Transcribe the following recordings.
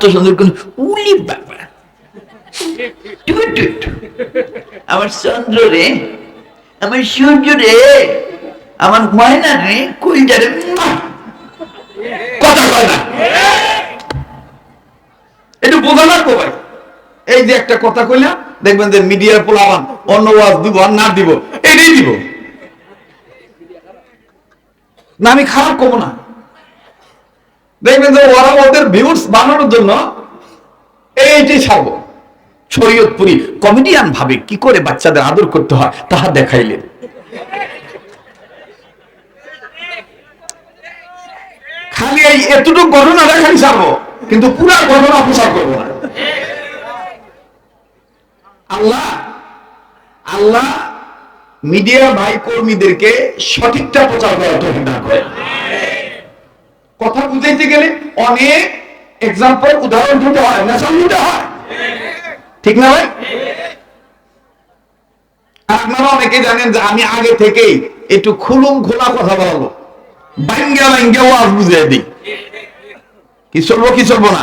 এত সুন্দর কোন উলি বাবা আমার চন্দ্র রে, আমার সূর্য রে, আমার ময়না রে, কইটা রে, কথা কয় না। একটু বোঝা না ভাই। এই যে একটা কথা কইলাম, দেখবেন যে মিডিয়ার পোলাবান অন্য ওয়াজ দিব আর না দিব এটাই দিব না, আমি খারাপ কব না। দেখবেন যে ওরা ওদের ভিউজ বানানোর জন্য এইটাই ছাড়বো। শরীয়তপুরি কমেডিয়ান ভাবে কি করে বাচ্চাদের আদর করতে হয় তাহা দেখাইলেন। খালি এই এতটুকু ঘটনা দেখাই ছাড়বো, কিন্তু পুরা ঘটনা প্রচার করবো না। আল্লাহ আল্লাহ মিডিয়া ভাই কর্মীদেরকে সঠিকটা প্রচার করার তৌফিক দান করেন। কথা বুঝাইতে গেলে অনেক এক্সাম্পল উদাহরণ দিতে হয়, মেশাল দিতে হয়, ঠিক না ভাই? আপনারা অনেকে জানেন যে আমি আগে থেকেই একটু খুলুম খোলা কথা বলবো, বাঙ্গা বাঙ্গা ওয়াজ বুঝিয়ে দিই। কি চলবো কি চলবো না?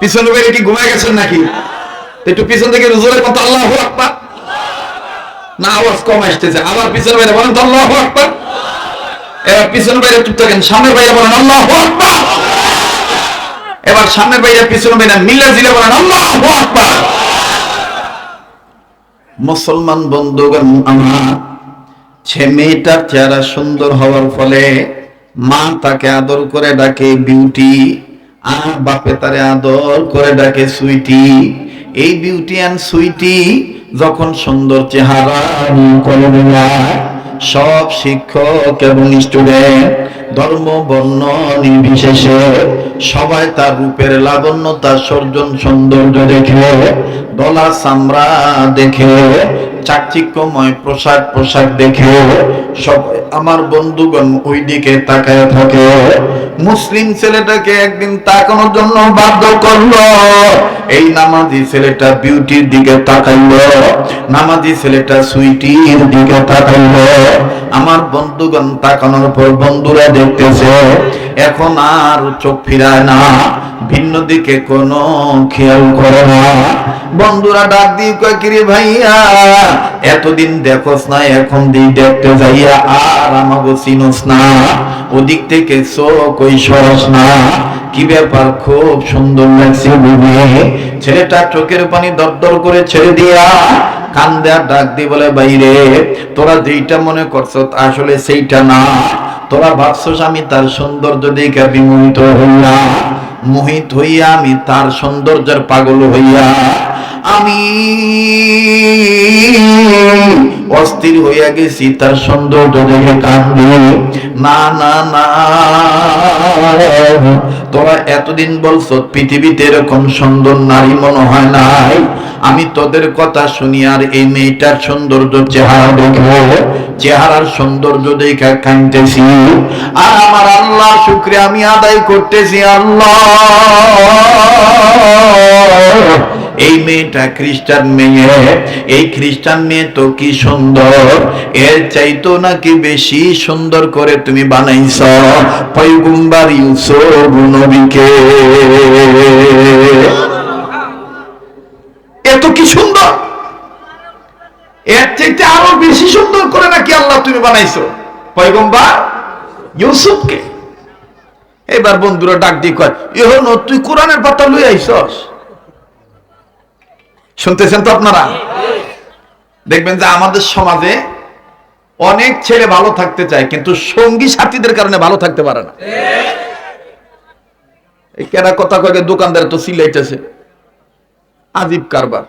পিছনে বেড়ে কি ঘুমায় গেছেন নাকি? একটু পিছন থেকে জোরে কথা আল্লাহু আকবার না, আওয়াজ কম আসতেছে। আবার পিছনে বাইরে বলেন তো আল্লাহু আকবার। এবার পিছনে বাইরে চুপ থাকেন, সামনের বাইরে বলেন আল্লাহু আকবার। এবার সামনের বাইরে পিছনে বাইরে মিল্লা জিলে বলেন আল্লাহু আকবার। মুসলমান বন্ধুগণ আমার, সে মেয়েটার চেহারা সুন্দর হওয়ার ফলে মা তাকে আদর করে ডাকে বিউটি, আর বাপে তারে আদর করে ডাকে সুইটি। এই বিউটি অ্যান্ড সুইটি যখন সুন্দর চেহারা করে সব শিক্ষক এবং স্টুডেন্ট ধর্ম বর্ণ নির্বিশেষে সবাই তার রূপের লাবণ্য, তার সর্জন সৌন্দর্য দেখে, দলা চামড়া দেখে, চাকচিক্যময় পোশাক দেখে সবাই আমার বন্ধুগণ ওই দিকে তাকায় থাকে। মুসলিম ছেলেটাকে একদিন তাকানোর জন্য বাধ্য করলো। এই নামাজি ছেলেটা বিউটির দিকে তাকাইলো, নামাজি ছেলেটা সুইটির দিকে তাকাইলো। আমার বন্ধুগণ তাকানোর পর বন্ধুরা দেখতেছে এখন আর চোখ ফিরায় না, ভিন্ন দিকে কোনো খেয়াল করে না। বন্ধুরা ডাক দিয়ে কয় কি রে ভাইয়া, এতদিন দেখোস না, এখন দিক দেখতে যাইয়া আর আমাকে চিনোস না, ওদিক থেকে চোখ ওই সরস না, কি ব্যাপার খুব সুন্দর লাগছে বুঝে। ছেলেটা চোখের পানি দরদর করে ছেড়ে দিয়া কান্দে আর ডাক দিয়ে বলে বাইরে, তোরা যেইটা মনে করছো আসলে সেইটা না, তোরা ভাবছস আমি তার সৌন্দর্য দেখে বিমোহিত হইয়া, মোহিত হইয়া আমি তার সৌন্দর্যের পাগল হইয়া আমি অস্থির হইয়া গেছি তার সৌন্দর্য দেখে কান্দি। না না না, তোরা এতদিন বলছো পৃথিবীতে এরকম সুন্দর নারী মনে হয় নাই, আমি তোদের কথা শুনি আর এই মেয়েটার সৌন্দর্য চেহারা দেখে, চেহারার সৌন্দর্য দেখে কাঁদতেছি। আর আমার আল্লাহ শুকরিয়া আমি আদায় করতেছি, আল্লাহ এই মেয়েটা খ্রিস্টান মেয়ে, এই খ্রিস্টান মেয়ে তো কি সুন্দর, এর চাইতো নাকি বেশি সুন্দর করে তুমি বানাইছ পয়গম্বর ইউসুফ নবীকে। এত কি সুন্দর, এর চাইতে আরো বেশি সুন্দর করে নাকি আল্লাহ তুমি বানাইছো পয়গম্বর ইউসুফকে। এবার বন্ধুরা ডাক দিয়ে কয়, এখন তুই কোরআনের পাতা লই আইছস। শুনতেছেন তো আপনারা? দেখবেন যে আমাদের সমাজে অনেক ছেলে ভালো থাকতে চায় কিন্তু সঙ্গী সাথীদের কারণে ভালো থাকতে পারে না। এই কেনা কথা কয়ে দোকানদার তো সিলাইতেছে, আজীব কারবার।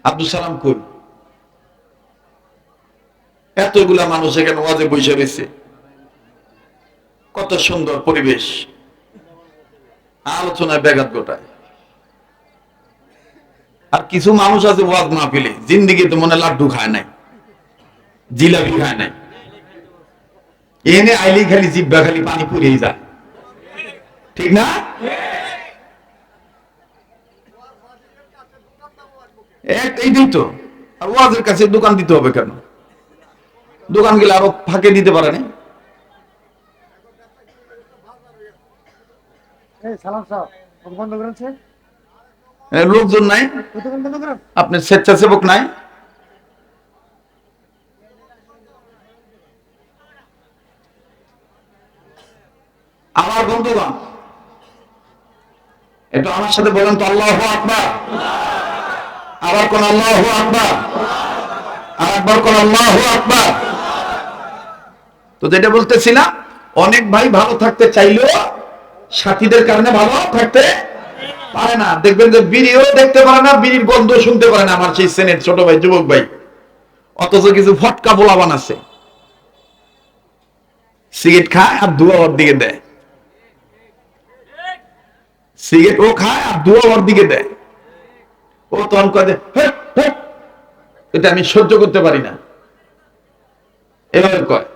আব্দুল সালাম কই? এতগুলা মানুষ এখানে ওয়াজে বসে রয়েছে, কত সুন্দর পরিবেশ, আলোচনায় ব্যাঘাত ঘটায়। আর কিছু মানুষ আছে ওয়াজ না পেলে জিন্দিগি তো মনে লাড্ডু খায় নাই, জিলাপি খায় নাই, এনে আইলি খালি জিব্বা খালি পানি পুড়িয়ে যায়, ঠিক না? এইটাই তো আর ওয়াজের কাছে দোকান দিতে হবে কেন? দোকান গেলে আরো ফাঁকে দিতে পারে না। লোকজন নাই, আপনার স্বেচ্ছাসেবক নাই। আমার বন্ধুগণ, এটা আমার সাথে বলেন তো আল্লাহু আকবার। আবার কোন আল্লাহু আকবার, আর একবার কোন আল্লাহু আকবার। তো যেটা বলতেছিলাম, অনেক ভাই ভালো থাকতে চাইলেও সাথীদের কারণে ভালো থাকতে পারে না। দেখবেন যে বিড়িও দেখতে পারে না, বিড়ির গন্ধ শুনতে পারে না, আমার সেই সেনের ছোট ভাই, যুবক ভাই। অথচ কিছু ফটকা পোলাপান আছে, সিগারেট খায় আর ধোঁয়া ওর দিকে দেয়। সিগারেট ও খায় আর ধোঁয়া ওর দিকে দেয়। ও তখন কয়, এটা আমি সহ্য করতে পারি না, এভাবে কয়।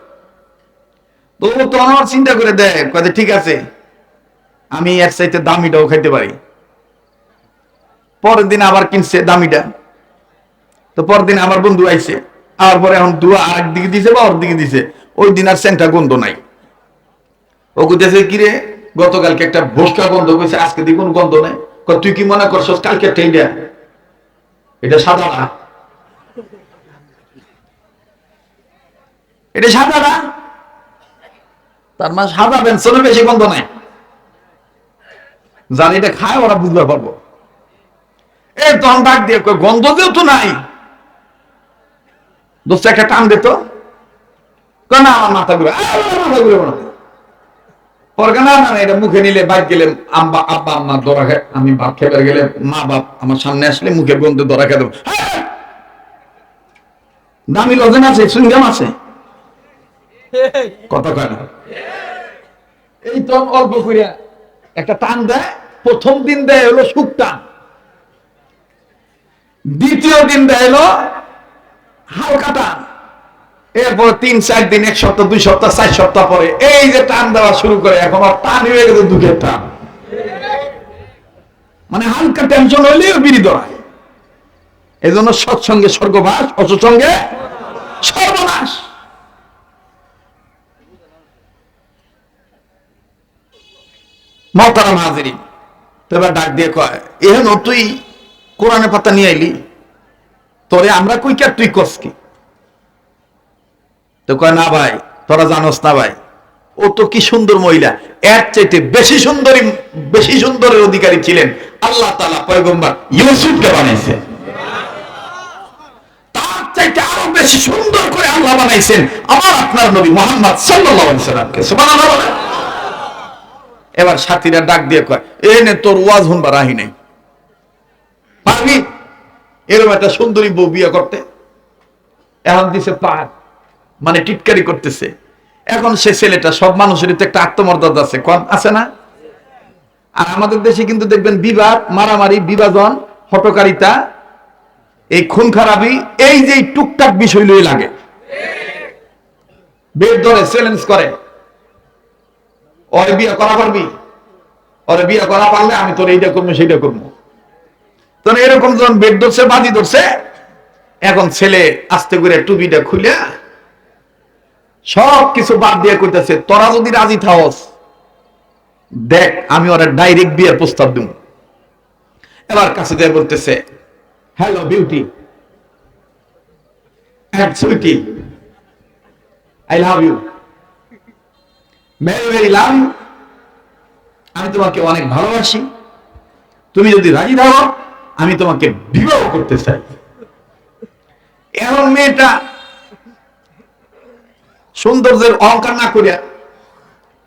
তো ও তখন আমার চিন্তা করে দেয়, কয় ঠিক আছে, আমি এর চাইতে দামিটাও খাইতে পারি। পরের দিন আবার কিনছে দামিটা। তো পরের দিন আমার বন্ধু আইছে, আর পরে এখন ধোঁয়া আরেক দিকে দিছে বা ওর দিকে দিছে, ওই দিন আর সেন্টা গন্ধ নাই। ও কইতেছে, কিরে গতকালকে একটা ভোসকা গন্ধ কইছে, আজকে দিয়ে কোনো গন্ধ নাই। তুই কি মনে করছস কালকে এইটা, এটা সাদা না, এটা সাদা না, তার মানে সাদা বেঞ্চনে বেশি গন্ধ নাই। যারা এটা খায় ওরা বুঝতে পারবো। এই তখন ডাক দিয়ে গন্ধ যেহেতু নাই, দোস্ত একটা টান দিত, না আমার মাথা ঘুরে, মাথা ঘুরে না। পরে না না এটা মুখে নিলে বাইক গেলে আব্বা আম্মা ধরা খায়, আমি ভাত খেতে গেলে মা বাপ আমার সামনে আসলে মুখের গন্ধে ধরা খেয়ে দেবো। দামি লজেন আছে, সুইংগাম আছে, কথা কয় না। এই তো অল্প করিয়া একটা টান দেয়। প্রথম দিন দেয় হলো সুখ টান, দ্বিতীয় দিন দেয় হলো হালকা টান, এরপর 3-4 দিন, 1 সপ্তাহ, 2 সপ্তাহ, 4 সপ্তাহ পরে এই যে টান দেওয়া শুরু করে, এখন আর টান হয়ে গেছে দুঃখের টান। মানে হালকা টেনশন হইলেও বিড়ি ধরায়। এই জন্য সৎসঙ্গে স্বর্গবাস, অসৎসঙ্গে সর্বনাশ। মহতারাম হাজিরিন, তো এবার ডাক দিয়ে কয়, এখন তুই কোরআনের পাতা নিয়ে আইলি, তোরে আমরা কই কে, তুই কস কি? তো কয়, না ভাই তোরা জানোস না ভাই, ও তো কি সুন্দর মহিলা, এর চাইতে বেশি সুন্দরী, বেশি সুন্দরের অধিকারী ছিলেন আল্লাহ তাআলা পয়গম্বর ইউসুফকে বানাইছেন। তার চাইতে আরো বেশি সুন্দর করে আল্লাহ বানাইছেন আমার আপনার নবী মুহাম্মদ সাল্লাল্লাহু আলাইহি সাল্লামকে। সুবহানাল্লাহ। এবার সাথীরা ডাক দিয়ে কয়, এনে তোর ওয়াজ শুনবার আহি নাই, পারবি এরকম একটা সুন্দরী বউ বিয়ে করতে? এখন দিছে পার, মানে টিটকারি করতেছে। এখন সে ছেলেটা, সব মানুষেরই তো একটা আত্মমর্যাদা আছে, কম আছে না? আর আমাদের দেশে কিন্তু দেখবেন বিবাদ, মারামারি, বিভাজন, হটকারিতা, এই খুন খারাপি, এই যে টুকটাক বিষয় লই লাগে, বেদ ধরে চ্যালেঞ্জ করে, ওরে বিয়ে করা পারবি, ওরে বিয়ে করা পারলে আমি তোর এইটা করবো সেইটা করবো। তো এরকম যখন বেদ ধরছে, বাজি ধরছে, এখন ছেলে আস্তে করে টুপিটা খুলে সব কিছু বাদ দিয়ে কইতেছে, তোরা যদি রাজি থাকস দেখ আমি ওরা ডাইরেক্ট বিয়ের প্রস্তাব দিব। এবার কাছে যায় বলতেছে, hello beauty and sweetie, I love you, very very love you, আমি তোমাকে অনেক ভালোবাসি, তুমি যদি রাজি থাকো আমি তোমাকে বিবাহ করতে চাই। এখন মেয়েটা সৌন্দর্যের অহংকার না করিয়া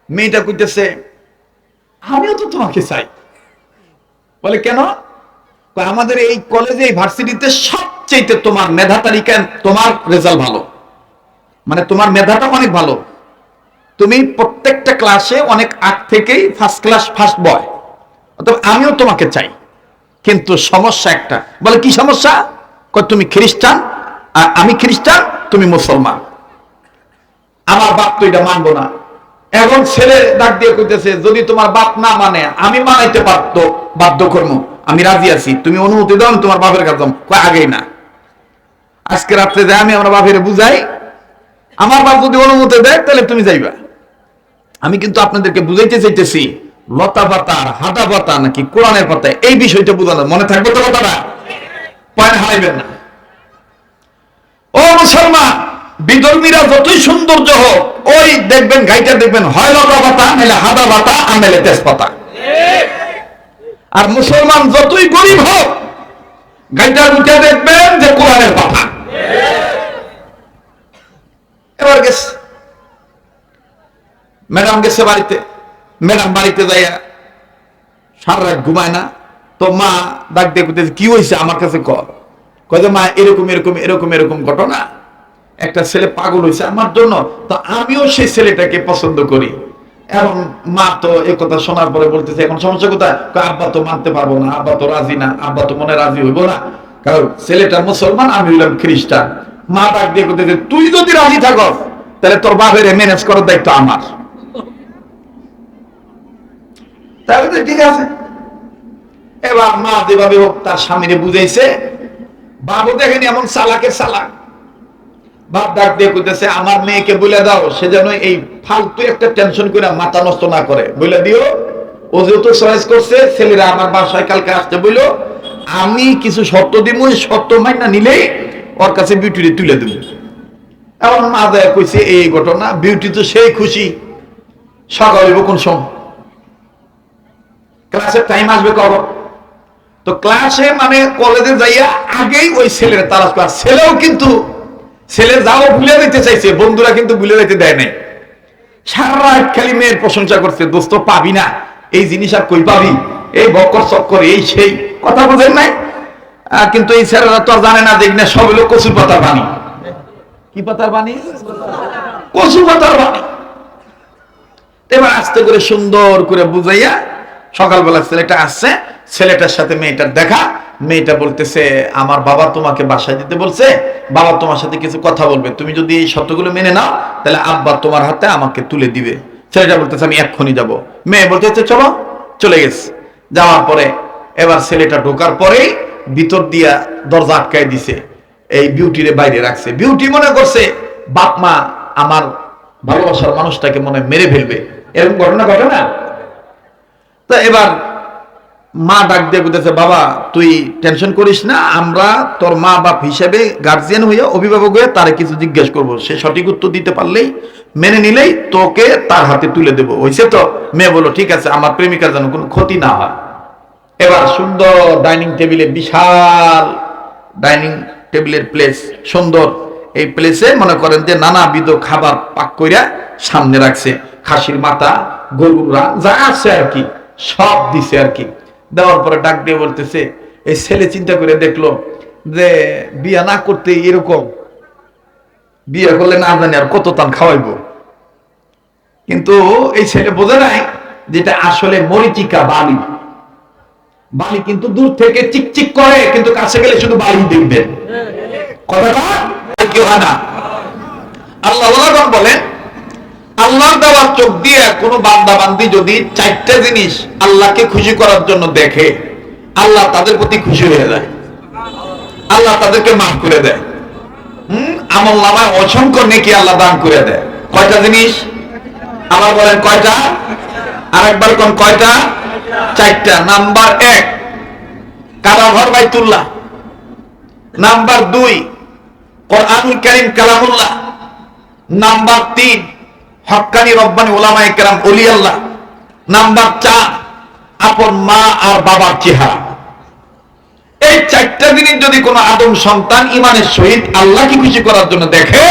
মেয়েটা কইতেছে, আমিও তো তোমাকে চাই। বলে কেন? আমাদের এই কলেজে, এই ভার্সিটিতে সবচেয়ে তোমার মেধা তালিকায় তোমার রেজাল্ট ভালো, মানে তোমার মেধাটা অনেক ভালো, তুমি প্রত্যেকটা ক্লাসে অনেক আগ থেকেই ফার্স্ট ক্লাস, ফার্স্ট বয়, অতএব আমিও তোমাকে চাই। কিন্তু সমস্যা একটা। বলে কি সমস্যা? তুমি খ্রিস্টান আর আমি খ্রিস্টান, তুমি মুসলমান, আমার বাপ তো এটা মানবো না। এখন ছেলে ডাক দিয়ে কইতেছে, যদি তোমার বাপ না মানে আমি মানাইতে পারতো, বাধ্য কর্ম, আমি রাজি আছি, তুমি অনুমতি দাও, আমি তোমার বাপের কাছে আগেই না। আজকে রাত্রে যাই আমি আমার বাপের বুঝাই, আমার বাপ যদি অনুমতি দেয় তাহলে তুমি যাইবা। আমি কিন্তু আপনাদেরকে বুঝাইতে চাইতেছি লতা পাতা হাঁটা পাতা নাকি কোরআনের পাতা, এই বিষয়টা বুঝানো মনে থাকবে তো কথাটা, পয়েন্ট হারাইবেন না। ও মুসলমান, বিধর্মীরা যতই সৌন্দর্য হোক, ওই দেখবেন গাইটা দেখবেন হয় লতা পাতা নাহলে হাঁটা পাতা আর নাহলে তেজপাতা। আর মুসলমান যতই গরিব হোক, গাইটার উঠে দেখবেন যে কোরআনের পাতা। এবার গেছে ম্যাডাম, গেছে বাড়িতে, ম্যাডাম বাড়িতে যাইয়া সারা রাত ঘুমায় না, তো মা ডাক দিয়ে করতেছে কি হয়েছে আমার কাছে কয় মা এরকম এরকম এরকম এরকম ঘটনা, একটা ছেলে পাগল হয়েছে আমার জন্য, তো আমিও সেই ছেলেটাকে পছন্দ করি। এখন মা তো এই কথা শোনার পরে বলতেছে এখন সমস্যা কোথায়, আব্বা তো মানতে পারবো না, আব্বা তো রাজি না, আব্বা তো মনে রাজি হইব না, কারণ ছেলেটা মুসলমান আমি হইলাম খ্রিস্টান। মা ডাক দিয়ে করতেছে তুই যদি রাজি থাকস তাহলে তোর বাপের ম্যানেজ করার দায়িত্ব আমার। তাহলে ঠিক আছে। এবার মা যেভাবে হোক তার স্বামীরে বুঝাইছে, বাবু দেখেনি এমন চালাকের চালাক, বাপ ডাক দিয়ে কইতেছে আমার মেয়েকে বলে দাও সে যেন এই ফালতু একটা টেনশন করে মাথা নষ্ট না করে, বলে দিও ও যেহেতু চয়েস করছে ছেলেরা আমার বাসায় কালকে আসতে বললো, আমি কিছু শর্ত দিব, শর্ত মাইনা নিলেই ওর কাছে বিউটিরে তুলে দেব। এখন মা দেয় কইছে এই ঘটনা, বিউটি তো সেই খুশি, সকাল হইব কোন সময়, ক্লাসের টাইম আসবে কখন, তো ক্লাসে মানে কলেজে যাইয়া আগেই ওই ছেলের তালাশ করা, ছেলেও কিন্তু ছেলে যাও ভুলে দিতে চাইছে, বন্ধুরা কিন্তু ভুলে দিতে দেয় নাই, সারা রাত খালি মেয়ের প্রশংসা করছে, দোস্ত পাবি না এই জিনিস আর কই পাবি, এই বক্কর চক্কর এই সেই কথা বুঝেন নাই। কিন্তু এই ছেলেরা তো আর জানে না যে না সব হলো কচুর পাতার বাণী। কি পাতার বাণী? কচু পাতার বাণী। এবার আস্তে করে সুন্দর করে বুঝাইয়া সকালবেলা ছেলেটা আসছে, ছেলেটার সাথে মেয়েটার দেখা, মেয়েটা বলতেছে আমার বাবা তোমাকে বাসায় দিতে বলছে, বাবা তোমার সাথে কিছু কথা বলবে, তুমি যদি এই শর্তগুলো মেনে নাও তাহলে আব্বা তোমার হাতে আমাকে তুলে দিবে। ছেলেটা বলতেছে আমি এক্ষুনি যাব। মেয়ে বলতেছে চলো, চলে গেছে। যাওয়ার পরে এবার ছেলেটা ঢোকার পরেই ভিতর দিয়া দরজা আটকায় দিছে, এই বিউটিরে বাইরে রাখছে। বিউটি মনে করছে বাপ মা আমার ভালোবাসার মানুষটাকে মনে মেরে ফেলবে, এরকম ঘটনা ঘটে না? তো এবার মা ডাক দিয়ে বলতেছে বাবা তুই টেনশন করিস না, আমরা তোর মা বাপ হিসেবে গার্জিয়ান হইয়া অভিভাবক হয়ে তারে কিছু জিজ্ঞেস করবো, সে সঠিক উত্তর দিতে পারলেই মেনে নিলেই তোকে তার হাতে তুলে দেবো, হয়েছে তো? মেয়ে বলো ঠিক আছে, আমার প্রেমিকার যেন কোনো ক্ষতি না হয়। এবার সুন্দর ডাইনিং টেবিলে, বিশাল ডাইনিং টেবিলের প্লেস, সুন্দর এই প্লেসে মনে করেন যে নানাবিধ খাবার পাক কইরা সামনে রাখছে, খাসির মাথা, গরুর রান যা আছে আর কি সব দিছে আর কি। দেওয়ার পরে ডাক দিয়ে বলতেছে এই ছেলে চিন্তা করে দেখলো যে বিয়া না করতে এরকম, বিয়ে করলে না জানি আর কত তান খাওয়াইবো, কিন্তু এই ছেলে বোঝে নাই যেটা আসলে মরিচিকা বালি। বালি কিন্তু দূর থেকে চিকচিক করে, কিন্তু কাছে গেলে শুধু বালি দেখবেন, কথাটা কেউ হয় না। আল্লাহ বলেন আল্লাহর দেওয়া চোখ দিয়ে কোনো বান্দা বান্দি যদি চারটা জিনিস আল্লাহকে খুশি করার জন্য দেখে, আল্লাহ তাদের প্রতি খুশি হয়ে যায়, আল্লাহ তাদেরকে মাফ করে দেয়, আমল নামায় অসংখ্য নেকি আল্লাহ দান করে দেয়। কয়টা জিনিস? আবার বলেন কয়টা? আরেকবার কোন কয়টা? চারটা। নাম্বার 1 কাবাঘর বাইতুল্লাহ, নাম্বার 2 কোরআনুল কারীম কালামুল্লাহ, নাম্বার 3 হক্কানি রব্বানি উলামায়ে কেরাম ওলি আল্লাহ, নাম্বার 4 আপন মা আর বাবার চেহারা। এই চারটা জিনিস যদি কোনো আদম সন্তান ইমানের সহিত আল্লাহকে খুশি করার জন্য দেখে,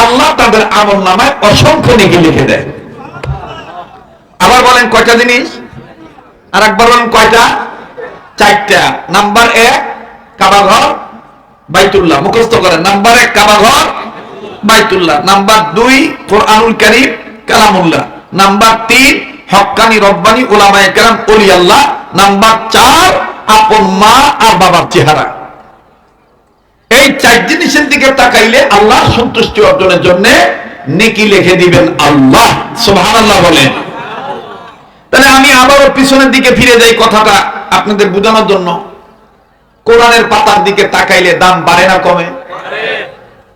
আল্লাহ তাদের আমল নামায় অসংখ্য নেকি লিখে দেয়। আবার বলেন কয়টা জিনিস? আর একবার বলেন কয়টা? চারটা। নাম্বার 1 কাবাঘর বাইতুল্লাহ, মুখস্থ করেন। নাম্বার 1 কাবাঘর বাইতুল্লাহ, নাম্বার 2 কোরআনুল কারীম কালামুল্লাহ, নাম্বার 3 হক্কানি রব্বানি উলামায়ে কেরাম ওলি আল্লাহ, নাম্বার 4 আপন মা আর বাবার চেহারা। এই 4 জিনিসের দিকে তাকাইলে আল্লাহ সন্তুষ্টি অর্জনের জন্য নেকি লিখে দিবেন আল্লাহ। সুবহানাল্লাহ বলেন। তাহলে আমি আবারও পিছনের দিকে ফিরে যাই কথাটা আপনাদের বোঝানোর জন্য। কোরআনের পাতার দিকে তাকাইলে দাম বাড়ে না কমে?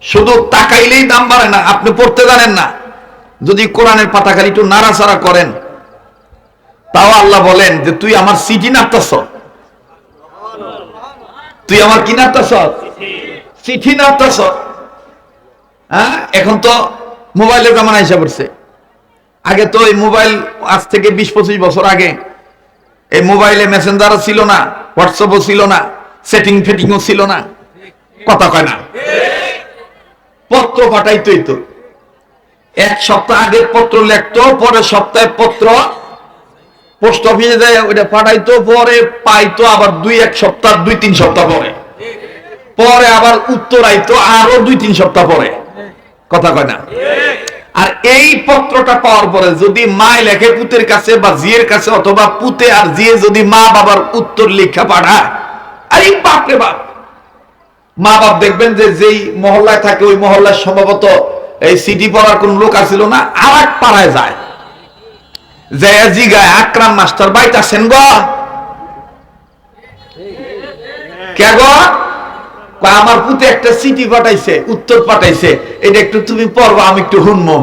শুধু তাকাইলেই দাম বাড়ে না, আপনি পড়তে জানেন না, যদি কোরআনের পাতা খালি একটু নাড়াচাড়া করেন, তাও আল্লাহ বলেন যে তুই আমার সিটি নাড়তাছ, তুই আমার কি নাড়তাছ, চিঠি নাড়তাছ। হ্যাঁ, এখন তো মোবাইলের জামানা এসে পড়ছে। আগে তো এই মোবাইল, আজ থেকে 20-25 বছর আগে এই মোবাইলে মেসেঞ্জারও ছিল না, হোয়াটসঅ্যাপও ছিল না, সেটিং ফেটিংও ছিল না, কথা কয় না, পত্র পাঠাইতোই তো। এক সপ্তাহ আগে পত্র লিখতো, পরের সপ্তাহে পত্র পোস্ট অফিসে যায় ওইটা পাঠাইতো, পরে পাইতো আবার 2-1 সপ্তাহ 2-3 সপ্তাহ পরে, পরে আবার উত্তর আইতো আরো 2-3 সপ্তাহ পরে, কথা কয় না। আর এই পত্রটা পাওয়ার পরে যদি মা লেখে পুতের কাছে বা জিয়ের কাছে, অথবা পুতে আর জিয়ে যদি মা বাবার উত্তর লেখা পাঠায়, আরে বাপ রে বাপ, মা বাপ দেখবেন যে যেই মহল্লায় থাকে ওই মহল্লায় সম্ভবত এই সিটি পড়ার কোন লোক আছিল না, আর এক পাড়ায় যায়, জয়া জিগায় আকরাম মাস্টার বাইতে আছেন গো, কে গো, আমার পুতে একটা চিঠি পাঠাইছে, উত্তর পাঠাইছে, এটা একটু তুমি পড়বা, আমি একটু শুনবো।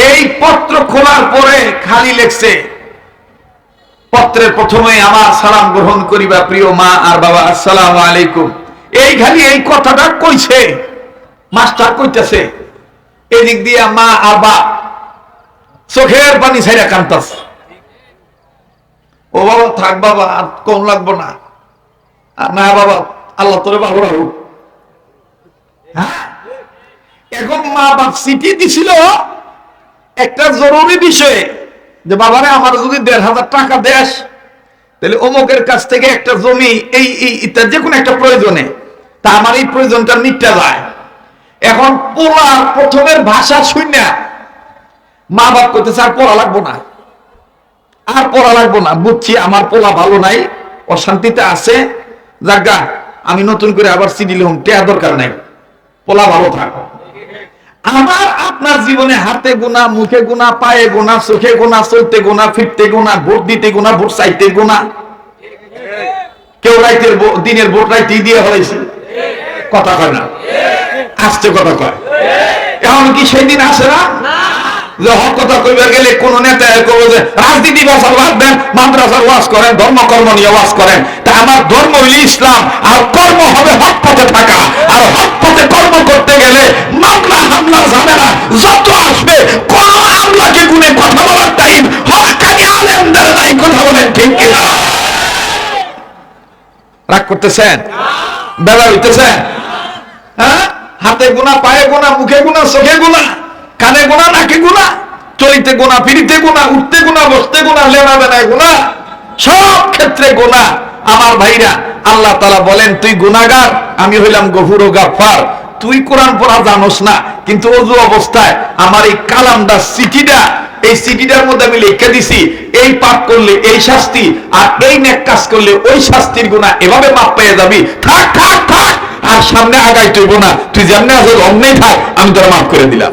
এই পত্র খোলার পরে খালি লেখছে, পত্রের প্রথমে আমার সালাম গ্রহণ করিবা প্রিয় মা আর বাবা, আসসালামু আলাইকুম। এই খালি এই কথাটা কইছে, মাস্টার কইতেছে, এদিক দিয়া মা আর বাপ চোখের পানি ছাইরা কান্তাছে। ও বাবা থাক বাবা, আর কম লাগবো না, না বাবা আল্লাহ তোরে ভালো রাখুক। এখন মা বাপ চিঠি দিছিল একটা জরুরি বিষয়ে, যে বাবারে আমার যদি 1,500 টাকা দেশ, তাহলে অমুকের কাছ থেকে একটা জমি, এই ইত্যাদি যে কোনো একটা প্রয়োজনে, তা আমার এই প্রয়োজনটা মিটতে যায়। এখন পোলার প্রথমের ভাষা শুনে মা বাপ করতেছে আর পড়া লাগবো না, আর পড়া লাগবো না, বুঝছি আমার পোলা ভালো নাই, অশান্তিতে আছে, জাগা আমি নতুন করে আবার চিঠি লিখুন, টেয়া দরকার নাই, পোলা ভালো থাক। আমার আপনার জীবনে হাতে গোনা, মুখে গোনা, পায়ে গোনা, চোখে গোনা, চলতে গোনা, ফিরতে গোনা, ভোট দিতে গোনা, ভোট চাইতে গোনা, কেউ রাইতের দিনের ভোট রাইতে দিয়ে হয়েছে, কথা কয় না, আসতে কথা কয়। এখন কি সেই দিন আসে না যে হক কথা কইবা গেলে কোন নেতা কইবে যে রাজনীতি বাঁচার বাদ দেন, মাদ্রাসার ওয়াজ করেন, ধর্মকর্ম নিয়ে ওয়াজ করেন। তা আমার ধর্ম হইল ইসলাম, আর কর্ম হবে হক পথে থাকা, আর হক পথে কর্ম করতে গেলে মামলা হামলা ঝামেলা যত আসবে, কোন আমলাকে গুনে কথা বলার টাইম হক্কানি আলেমদের নাই, কথা বলেন ঠিক কিনা? রাগ করতেছেন, বেলা হইতেছেন? হ্যাঁ, হাতে গোনা, পায়ে গোনা, মুখে গোনা, চোখে গোনা, কানে গোনা, নাকে গোনা, চলিতে গোনা, ফিরিতে গোনা, উঠতে গোনা, বসতে গোনা, লেনা বেনায় গোনা, সব ক্ষেত্রে গোনা। আমার ভাইরা, আল্লাহ তাআলা বলেন তুই গুনাহগার, আমি হইলাম গফুর ও গাফফার। তুই কোরআন পড়া জানোস না, কিন্তু ওযু অবস্থায় আমার এই কালামটা, চিঠিটা, এই চিঠিটার মধ্যে আমি লিখে দিছি, এই পাপ করলে এই শাস্তি, আর এই নেক কাজ করলে ওই শাস্তির গুনাহ, এভাবে মাপ পেয়ে যাবি। থাক থাক থাক, আর সামনে আগাই তুইব না, তুই যেমনি আছো অমনি থাক, আমি তোরা মাফ করে দিলাম।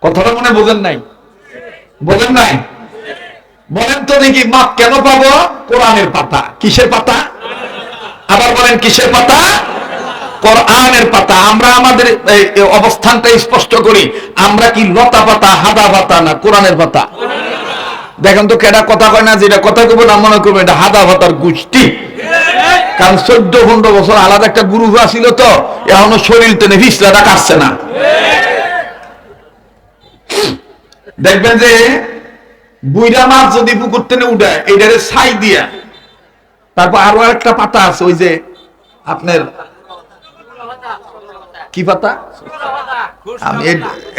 কথাটা মনে বোঝেন নাই? বোঝেন নাই? বলেন তো দেখি, মাপ কেন পাবো? কোরআনের পাতা। কিসের পাতা? আবার বলেন কিসের পাতা? কোরআনের পাতা। আমরা আমাদের অবস্থানটা স্পষ্ট করি, আমরা কি লতা পাতা, হাদা পাতা, না কোরআনের পাতা? দেখেন তো কেডা কথা কয় না, যেটা কথা কইব না মনে করবো এটা হাদা পাতার গোষ্ঠী। কারণ 14-15 বছর আলাদা একটা গুরু ছিল, তো এখনো শরীর টেনে ভিসলাটা কাটছে না। দেখবেন যে বুইরা মাছ যদি পুকুর টেনে উঠায়, এইটারে ছাই দিয়া, তারপর আরো একটা পাতা আছে, ওই যে আপনার কি পাতা, আমি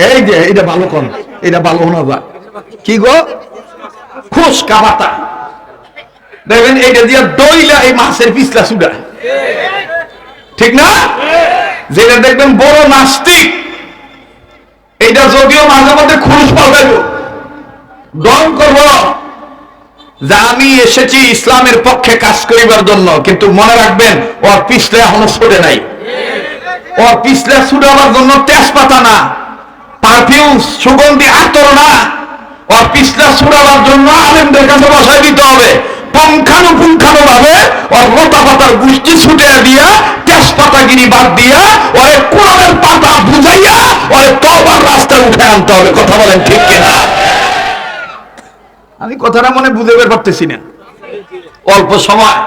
এই যে এটা ভালো কোন, এটা ভালো শোনা যায়, কি গো, খুশকা পাতা। দেখবেন এইটা দিয়া দইলা এই মাছের পিছলা সুডা, ঠিক না? যেটা দেখবেন বড় নাস্তিক, এইটা যদিও মাঝে মধ্যে খুশ পাবে, ডন করব যে আমি এসেছি ইসলামের পক্ষে কাজ করিবার জন্য, কিন্তু মনে রাখবেন ওর পিছলে এখনো ছড়ে নাই। ওর পিছলে ছুটাবার জন্য তেজপাতা না, পারফিউম, সুগন্ধি আতর না, ওর পিছলে ছুটাবার জন্য আলেমদের কাছে বসাই দিতে হবে। পুঙ্খানুপুঙ্খানু ভাবে ওর লতা পাতার গোষ্ঠী ছুটে দিয়া তেজপাতাগিরি বাদ দিয়া ওরে কোরআনের পাতা বুঝাইয়া ওরে তওবার রাস্তায় উঠে আনতে হবে। কথা বলেন ঠিক কিনা? আমি কথাটা মনে বুঝে বের করতেছি না। অল্প সময়,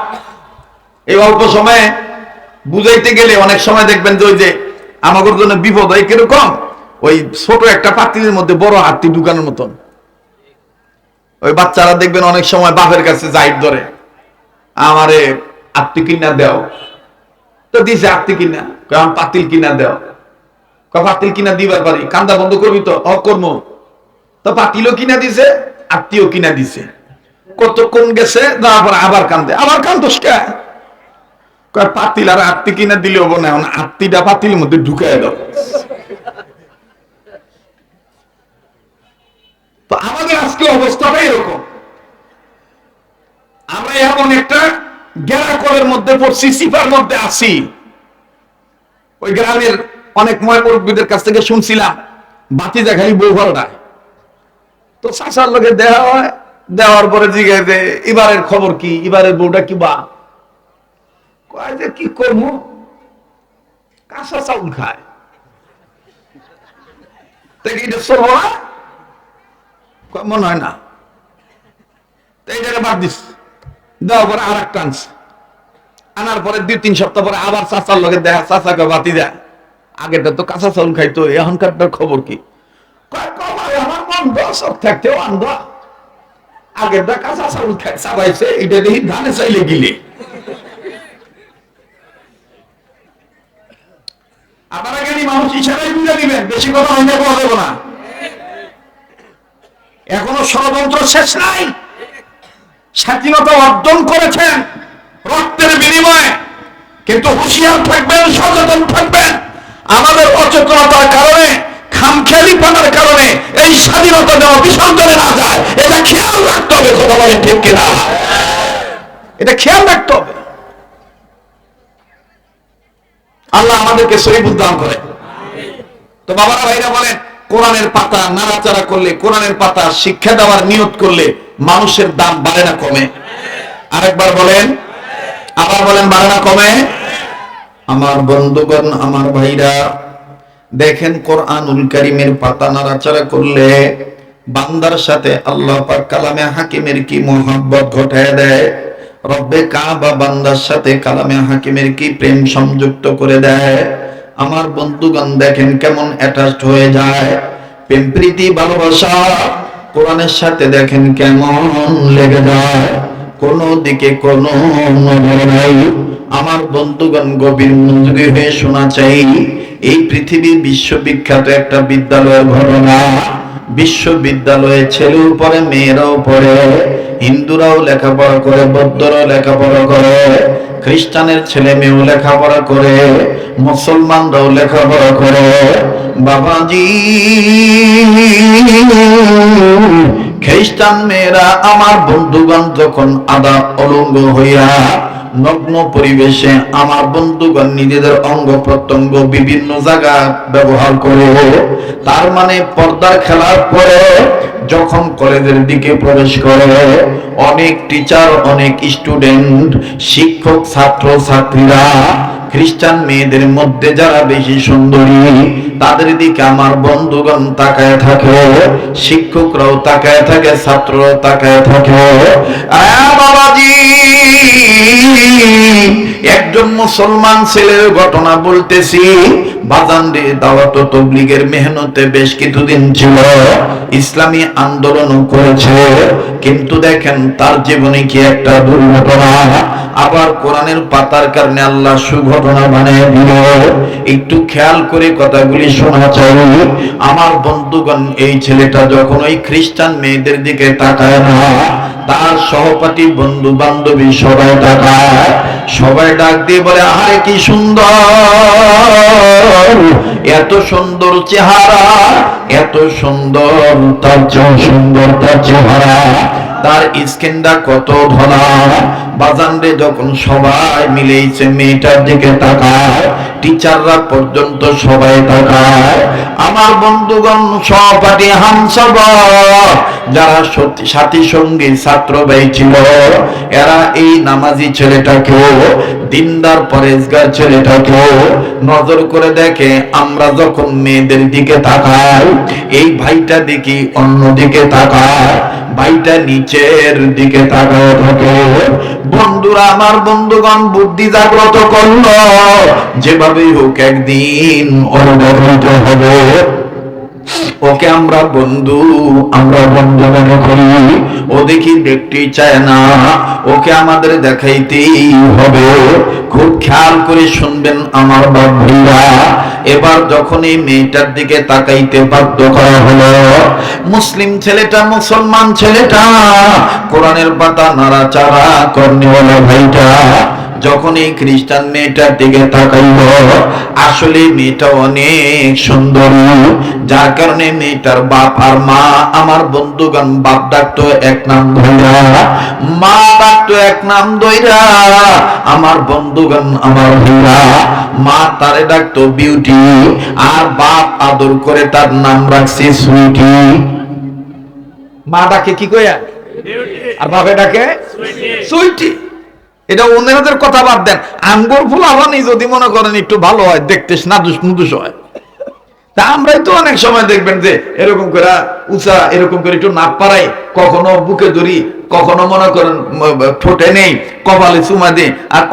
এই অল্প সময়ে বুঝাইতে গেলে অনেক সময় দেখবেন যে ওই যে আমাদের জন্য বিপদ হয় কিরকম, ওই ছোট একটা পাতিলের মধ্যে বড় হাতি ঢুকানোর মতন। ওই বাচ্চারা দেখবেন অনেক সময় বাপের কাছে জাইদ ধরে, আমারে আত্মি কিনা দেও, তো দিছে আত্মি কিনা, পাতিল কিনা দেও, পাতিল কিনা দিবার পারি, কান্দা বন্ধ করবি তো? অকর্ম তো পাতিলও কিনা দিছে, আত্মীয় কিনা দিছে। কতক্ষণ গেছে, তারপর আবার কান্দে, আবার কান্দোস কে? পাতিল আর আত্মি কিনা দিলেও না, আত্মিটা পাতিলের মধ্যে ঢুকাই দাও। তো আমাদের আজকে অবস্থাটা এরকম, আমরা এমন একটা গ্যারাকলের মধ্যে পড়ছি, সিফার মধ্যে আছি। ওই গ্রামের অনেক মুরব্বীদের কাছ থেকে শুনছিলাম, বাতিজা খালি বউ ভালটায়। তো চাচার লোকে দেওয়া হয়, দেওয়ার পরে জিজ্ঞাসা যে এবারের খবর কি, এবারের বউটা কি? বা কয় যে কি করবো, কাঁচা চাউল খায়, এটা চলবো না, মনে হয় না। এই জায়গায় বাদ দিস, দেওয়ার পরে আর একটা আনছে, আনার পরে 2-3 সপ্তাহ পরে আবার চাচার লোকে দেখা, চাচাকে বাতি যায়, আগেরটা তো কাঁচা চাউল খাইতো, এখনকারটার খবর কি? আমার মন দশক থাকতেও আনবা, আগেরটা কাঁচা চাউল খাই চাবাইছে, এটা দেখি ধানে চাইলে গিলে। আপনারা জ্ঞানী মানুষ ইশারাই বুঝে দিবেন, বেশি কথা হইলে বলা দেবো না। এখনো ষড়যন্ত্র শেষ নাই। স্বাধীনতা অর্জন করেছেন রক্তের বিনিময়ে, কিন্তু হুঁশিয়ার থাকবেন, সচেতন থাকবেন। আমাদের অচেতনতার কারণে, খামখেয়ালিপনার কারণে এই স্বাধীনতা যেন বিসর্জনে না যায়, এটা খেয়াল রাখতে হবে। কথা বলেন ঠিক কিনা? এটা খেয়াল রাখতে হবে। আল্লাহ আমাদেরকে সহি বুদ্ধি দান করে। তো বাবারা ভাইরা বলেন, কোরআনের পাতা নাড়াচাড়া করলে, কোরআনের পাতা শিক্ষা দেওয়ার নিয়ত করলে মানুষের দাম বাড়ে না কমে? আরেকবার বলেন, আবার বলেন, বাড়ে না কমে? আমার বন্ধুগণ, আমার ভাইরা, দেখেন কোরআনুল কারীমের পাতা নাড়াচাড়া করলে বান্দার সাথে আল্লাহ পাক কালামে হাকিমের কি মোহাব্বত ঘটায় দেয়। রব্বে কাবা বান্দার সাথে কালামে হাকিমের কি প্রেম সংযুক্ত করে দেয়। আমার বন্ধুগণ দেখেন কেমন অ্যাটাচড হয়ে যায়, প্রেম প্রীতি ভালোবাসা কোরআনের সাথে দেখেন কেমন লেগে যায়, কোনো দিকে কোনো নড়ে নাই। আমার বন্ধুগণ গভীর মনোযোগী হয়ে শোনা চাই। এই পৃথিবীর বিশ্ববিখ্যাত একটা বিদ্যালয়ের ঘটনা। বিশ্ববিদ্যালয়ে ছেলেও পড়ে, মেয়েরাও পড়ে, হিন্দুরাও লেখাপড়া করে, বৌদ্ধরাও লেখাপড়া করে, খ্রিস্টানের ছেলে মেয়েও লেখাপড়া করে, মুসলমানরাও লেখাপড়া করে। বাবাজি, খ্রিস্টান মেয়েরা আমার বন্ধুগণ যখন আদা অলঙ্গ হইয়া নগ্ন পরিবেশে আমার বন্ধুগণ নিজেদের অঙ্গ প্রত্যঙ্গ বিভিন্ন জায়গা ব্যবহার করে, তার মানে পর্দার খেলার পরে যখন কলেজের দিকে প্রবেশ করে, অনেক টিচার, অনেক স্টুডেন্ট, শিক্ষক, ছাত্র ছাত্রীরা খ্রিস্টান মেয়েদের মধ্যে যারা বেশি সুন্দরী তাদের দিকে আমার বন্ধুগণ তাকায় থাকে, শিক্ষকরাও তাকায় থাকে, ছাত্ররাও তাকায় থাকে। বাবাজি, একজন মুসলমান ছেলের ঘটনা বলতেছি। বাজানরে দাওয়াত ও তাবলীগের মেহনতে বেশ কিছুদিন ছিল, ইসলামী আন্দোলনও করেছে, কিন্তু দেখেন তার জীবনে কি একটা দুর্ঘটনা। আবার কোরআনের পাতার কারণে আল্লাহ সুঘটনা বানিয়ে দিল। একটু খেয়াল করে কথাগুলি শোনা চাই। আমার বন্ধুগণ, এই ছেলেটা যখন ওই খ্রিস্টান মেয়েদের দিকে তাকায় না, তার সহপাঠী বন্ধু বান্ধবী সবাই তাকায়, সবাই ডাক দিয়ে বলে, আরে কি সুন্দর, এত সুন্দর চেহারা, এত সুন্দর, তার চেয়ে সুন্দর তার চেহারা। তার স্কিনটা কত ধলা। বাজানরে যখন সবাই মিলেছে মেয়েটার দিকে তাকায়, টিচাররা পর্যন্ত সবাই তাকায়, আমার বন্ধুগণ সহপাঠী হামসাবার যারা সাথী সঙ্গী ছাত্র ভাই ছিল, এরা এই নামাজি ছেলেটাকেও, দিনদার পরেজগার ছেলেটাকেও নজর করে দেখে। আমরা যখন মেয়েদের দিকে তাকাই, এই ভাইটা দেখি অন্য দিকে তাকায়, ভাইটা নিচের দিকে তাকায় থাকে। বন্ধুরা, আমার বন্ধুগণ বুদ্ধি জাগ্রত করলো, যেভাবেই হোক একদিন ওর দেখাইতে হবে। ওকে আমরা বন্ধু মনে করি, ও দেখি দেখতেই চায় না, ওকে আমাদের দেখাইতেই হবে। খুব খেয়াল করে শুনবেন আমার বাপ ভাইরা। এবার যখন এই মেয়েটার দিকে তাকাইতে বাধ্য করা হলো, মুসলিম ছেলেটা, মুসলমান ছেলেটা, কোরআনের পাতা নাড়াচাড়া করনেওয়ালা ভাইটা যখন এই খ্রিস্টান মেয়েটার দিকে তাকাইল, আসলে মেয়েটা অনেক সুন্দরী, যার কারণে মেয়েটার বাপ আর মা, আমার বন্ধুগণ, বাপ ডাকতো এক নাম ধইরা, মা ডাকতো এক নাম ধইরা। আমার বন্ধুগণ, আমার ভাইরা, মা তারে ডাকতো বিউটি, আর বাপ আদর করে তার নাম রাখছে সুইটি। মা ডাকে কি কইয়া, আর বাপে ডাকে সুইটি। এটা অন্যদের কথা বাদ দেন, আঙ্গুর ফুল আবানি যদি মনে করেন একটু ভালো হয়, দেখতে নাদুস নুদুস হয়, তা আমরাই তো অনেক সময় দেখবেন যে এরকম করে উঁচা, এরকম করে একটু নাক পাড়াই, কখনো বুকে ধরি, কখনো মনে করেন ঠোঁটে নেই, কপালে চুমা দিই, আর